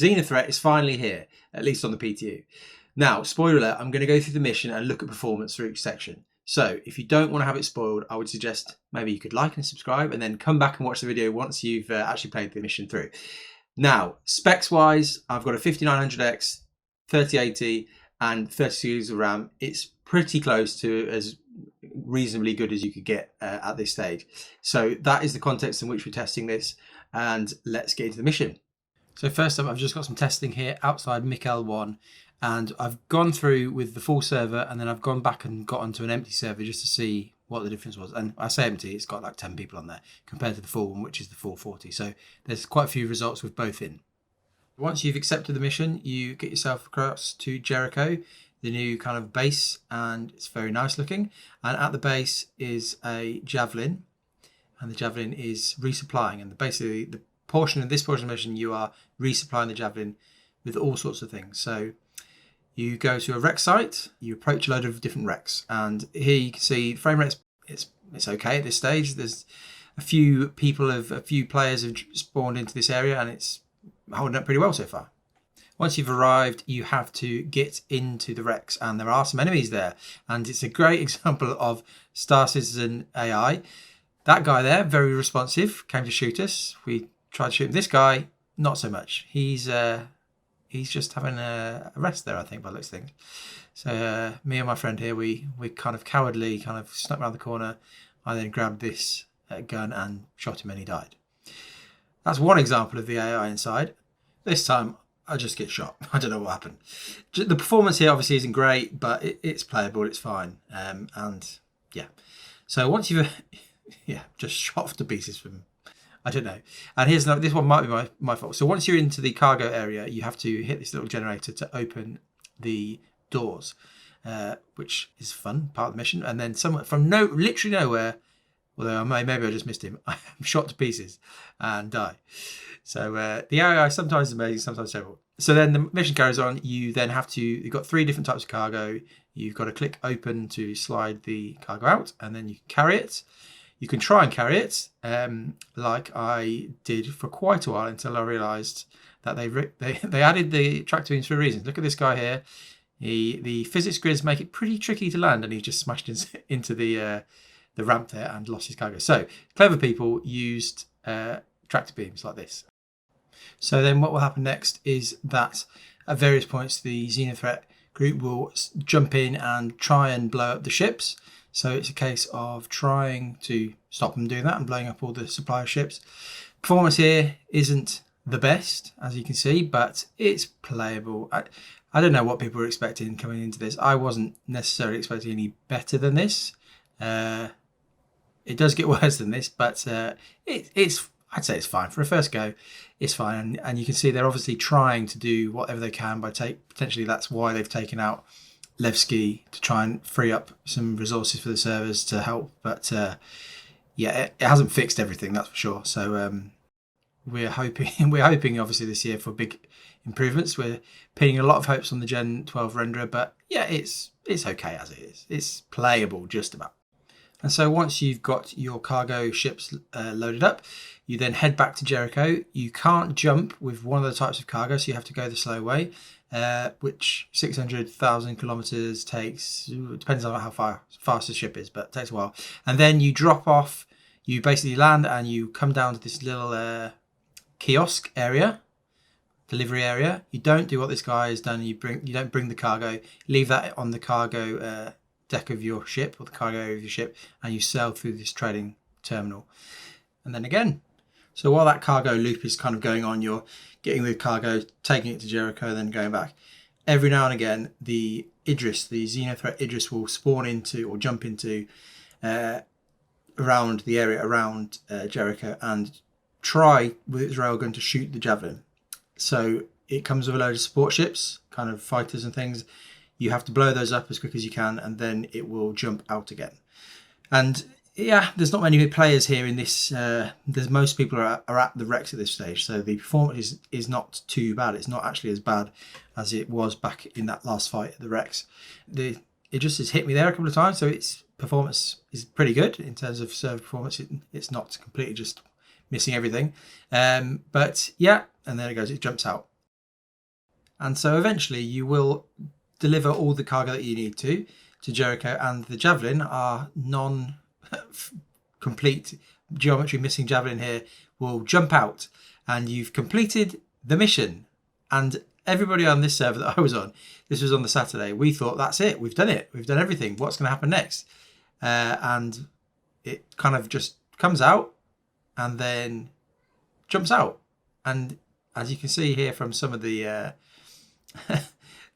XenoThreat is finally here, at least on the PTU. Now, spoiler alert, I'm going to go through the mission and look at performance for each section. So if you don't want to have it spoiled, I would suggest maybe you could like and subscribe and then come back and watch the video once you've actually played the mission through. Now, specs wise, I've got a 5900X, 3080 and 32 GB of RAM. It's pretty close to as reasonably good as you could get at this stage. So that is the context in which we're testing this, and let's get into the mission. So first up, I've just got some testing here outside Mikel 1, and I've gone through with the full server and then I've gone back and got onto an empty server just to see what the difference was. And I say empty, it's got like 10 people on there compared to the full one, which is the 440. So there's quite a few results with both in. Once you've accepted the mission, you get yourself across to Jericho, the new kind of base, and it's very nice looking. And at the base is a javelin, and the javelin is resupplying. And basically the portion of this portion of the mission, you are resupplying the javelin with all sorts of things. So you go to a rec site, you approach a load of different recs, and here you can see frame rates. It's okay at this stage. There's a few players have spawned into this area, and it's holding up pretty well so far. Once you've arrived, you have to get into the recs, and there are some enemies there, and it's a great example of Star Citizen AI. That guy there, very responsive, came to shoot us. We tried to shoot him. This guy, not so much. He's just having a rest there, I think, by the looks of things. So me and my friend here, we kind of cowardly kind of snuck around the corner. I then grabbed this gun and shot him, and he died. That's one example of the AI inside. This time I just get shot. I don't know what happened. The performance here obviously isn't great, but it's playable, it's fine. And yeah. So once you've just shot to pieces from, I don't know. And here's another, this one might be my fault. So once you're into the cargo area, you have to hit this little generator to open the doors, which is fun, part of the mission. And then someone from literally nowhere, although maybe I just missed him, I'm shot to pieces and die. So the AI sometimes is amazing, sometimes terrible. So then the mission carries on. You then have to, you've got 3 different types of cargo. You've got to click open to slide the cargo out, and then you can carry it. You can try and carry it, like I did for quite a while, until I realised that they added the tractor beams for a reason. Look at this guy here. The physics grids make it pretty tricky to land, and he just smashed into the ramp there and lost his cargo. So clever people used tractor beams like this. So then what will happen next is that at various points the XenoThreat group will jump in and try and blow up the ships. So it's a case of trying to stop them doing that and blowing up all the supply ships. Performance here isn't the best, as you can see, but it's playable. I don't know what people were expecting coming into this. I wasn't necessarily expecting any better than this. It does get worse than this, but I'd say it's fine. For a first go, it's fine. And you can see they're obviously trying to do whatever they can by potentially that's why they've taken out Levski, to try and free up some resources for the servers to help. But it hasn't fixed everything, that's for sure. So we're hoping obviously this year for big improvements. We're pinning a lot of hopes on the Gen 12 renderer, but yeah, it's okay as it is. It's playable just about. And so once you've got your cargo ships loaded up, you then head back to Jericho. You can't jump with one of the types of cargo, so you have to go the slow way, which 600,000 kilometers takes, depends on how fast the ship is, but it takes a while. And then you drop off, you basically land and you come down to this little kiosk area, delivery area. You don't do what this guy has done. You don't bring the cargo, leave that on the cargo deck of your ship, or the cargo area of your ship, and you sail through this trading terminal. And then again, so while that cargo loop is kind of going on, you're getting the cargo, taking it to Jericho, then going back. Every now and again, the XenoThreat Idris will spawn into or jump into around the area around Jericho and try with its railgun to shoot the javelin. So it comes with a load of support ships, kind of fighters and things. You have to blow those up as quick as you can, and then it will jump out again. And yeah, there's not many players here in this. There's most people are at the Rex at this stage, so the performance is not too bad. It's not actually as bad as it was back in that last fight at the Rex. It just has hit me there a couple of times, so its performance is pretty good in terms of server performance. It's not completely just missing everything. But yeah, and there it goes. It jumps out. And so eventually you will deliver all the cargo that you need to Jericho, and the Javelin, our non-complete geometry missing Javelin here, will jump out, and you've completed the mission. And everybody on this server that I was on, this was on the Saturday, we thought, that's it, we've done it, we've done everything, what's going to happen next? And it kind of just comes out and then jumps out. And as you can see here from some of the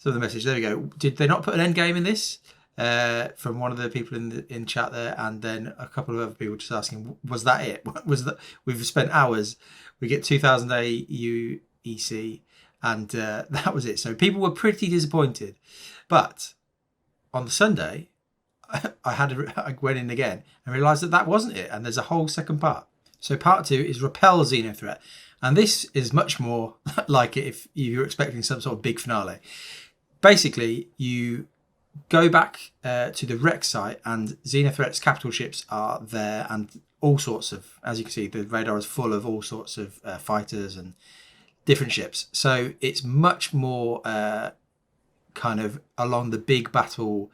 message, there we go. Did they not put an end game in this? From one of the people in chat there, and then a couple of other people just asking, was that it? Was that, we've spent hours, we get 2000 UEC, and that was it. So people were pretty disappointed. But on the Sunday, I went in again and realised that wasn't it, and there's a whole second part. So part 2 is Repel XenoThreat, and this is much more like it if you're expecting some sort of big finale. Basically, you go back to the wreck site, and XenoThreat's capital ships are there, and all sorts of, as you can see, the radar is full of all sorts of fighters and different ships. So it's much more kind of along the big battle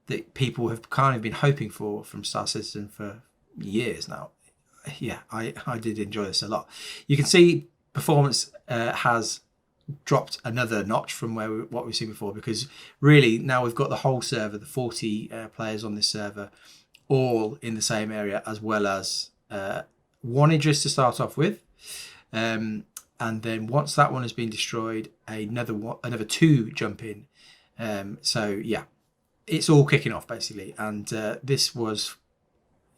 that people have kind of been hoping for from Star Citizen for years now. Yeah, I did enjoy this a lot. You can see performance has dropped another notch from what we've seen before, because really now we've got the whole server, the 40 players on this server, all in the same area, as well as one Idris to start off with, and then once that one has been destroyed, another 2 jump in. So yeah, it's all kicking off basically, and this was,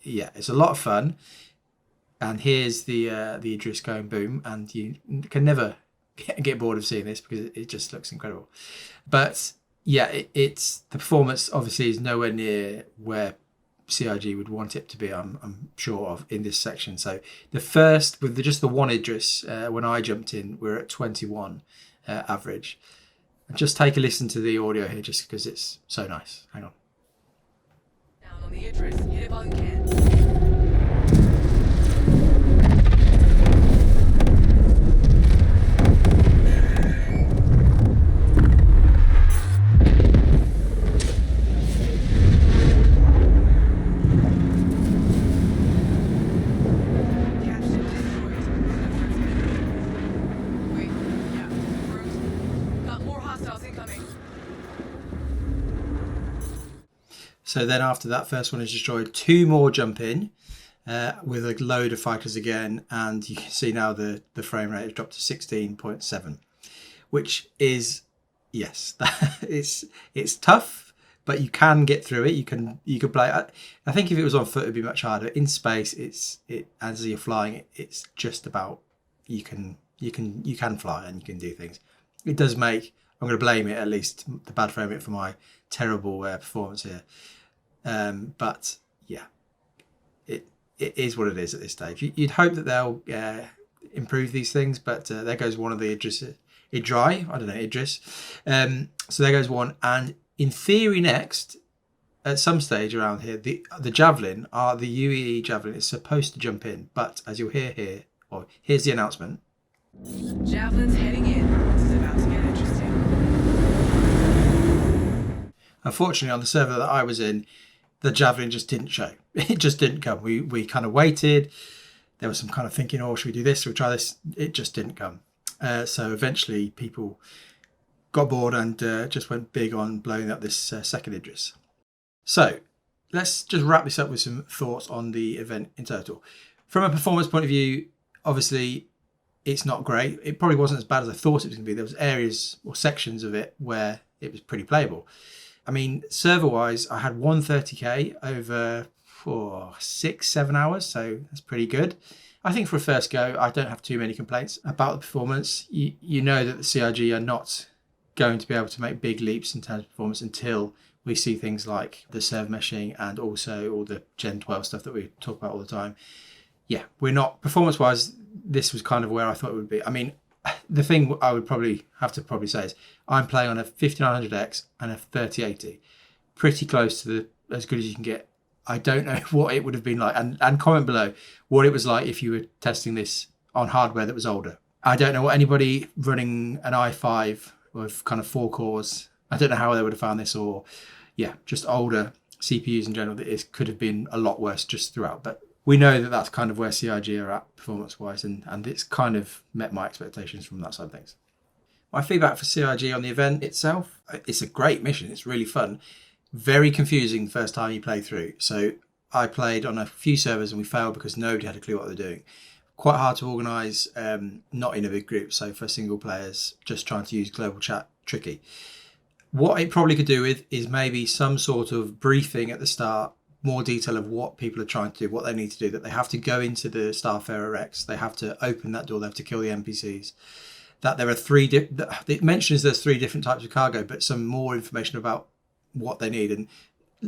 yeah, it's a lot of fun. And here's the Idris going boom, and you can never get bored of seeing this because it just looks incredible. But yeah, it's the performance obviously is nowhere near where CIG would want it to be, I'm sure of, in this section. So the first, with just the one Idris, when I jumped in, we're at 21 average. And just take a listen to the audio here, just because it's so nice. Hang on. Down on the Idris, hit it while you can. So then after that first one is destroyed, 2 more jump in with a load of fighters again, and you can see now the frame rate has dropped to 16.7, which is, yes, it's tough, but you can get through it. You can play. I think if it was on foot, it'd be much harder. In space, as you're flying, it's just about you can fly and you can do things. It does make, I'm going to blame it, at least the bad frame rate, for my terrible performance here. But yeah, it is what it is at this stage. You'd hope that they'll improve these things, but there goes one of the Idris. So there goes one, and in theory next, at some stage around here, the Javelin, the UEE Javelin, is supposed to jump in, but as you'll hear here, or here's the announcement. Javelin's heading in. This is about to get interesting. Unfortunately, on the server that I was in, the Javelin just didn't show. It just didn't come. We kind of waited. There was some kind of thinking, oh, should we do this? Should we try this? It just didn't come. So eventually people got bored and just went big on blowing up this second Idris. So let's just wrap this up with some thoughts on the event in total. From a performance point of view, obviously it's not great. It probably wasn't as bad as I thought it was going to be. There was areas or sections of it where it was pretty playable. I mean, server-wise, I had 130k over 6-7 hours, so that's pretty good. I think for a first go, I don't have too many complaints about the performance. You know that the CIG are not going to be able to make big leaps in terms of performance until we see things like the server meshing and also all the Gen 12 stuff that we talk about all the time. Yeah, we're not, performance-wise, this was kind of where I thought it would be. I mean, the thing I would probably have to say is I'm playing on a 5900X and a 3080, pretty close to as good as you can get. I don't know what it would have been like, and comment below what it was like if you were testing this on hardware that was older. I don't know what anybody running an i5 with kind of 4 cores. I don't know how they would have found this, or yeah, just older CPUs in general. That it could have been a lot worse just throughout, but we know that that's kind of where CIG are at performance-wise, and it's kind of met my expectations from that side of things. My feedback for CIG on the event itself, it's a great mission. It's really fun. Very confusing the first time you play through. So I played on a few servers and we failed because nobody had a clue what they're doing. Quite hard to organise, not in a big group. So for single players, just trying to use global chat, tricky. What it probably could do with is maybe some sort of briefing at the start, more detail of what people are trying to do, what they need to do, that they have to go into the Starfarer X, they have to open that door, they have to kill the NPCs. That there are it mentions there's 3 different types of cargo, but some more information about what they need, and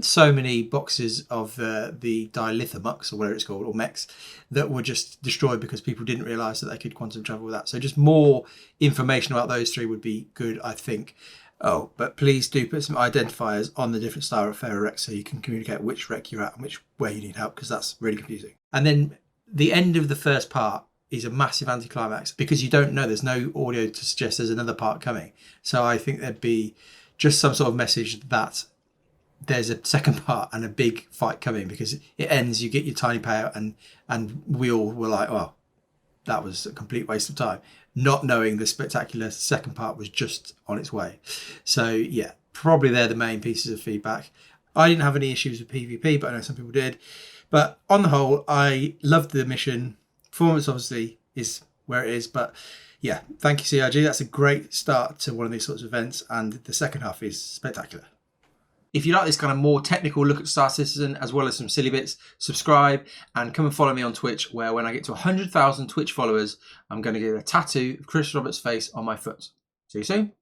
so many boxes of the dilithiumux, or whatever it's called, or mechs, that were just destroyed because people didn't realise that they could quantum travel with that. So just more information about those 3 would be good, I think. Oh, but please do put some identifiers on the different Starfarer wrecks so you can communicate which wreck you're at and where you need help, because that's really confusing. And then the end of the first part is a massive anticlimax because you don't know, there's no audio to suggest there's another part coming. So I think there'd be just some sort of message that there's a second part and a big fight coming, because it ends, you get your tiny payout, and we all were like, well, that was a complete waste of time, not knowing the spectacular second part was just on its way. So yeah, probably they're the main pieces of feedback. I didn't have any issues with PvP, but I know some people did. But on the whole, I loved the mission. Performance obviously is where it is, but yeah, thank you CIG. That's a great start to one of these sorts of events, and the second half is spectacular. If you like this kind of more technical look at Star Citizen, as well as some silly bits, subscribe and come and follow me on Twitch, where when I get to 100,000 Twitch followers, I'm going to get a tattoo of Chris Roberts' face on my foot. See you soon.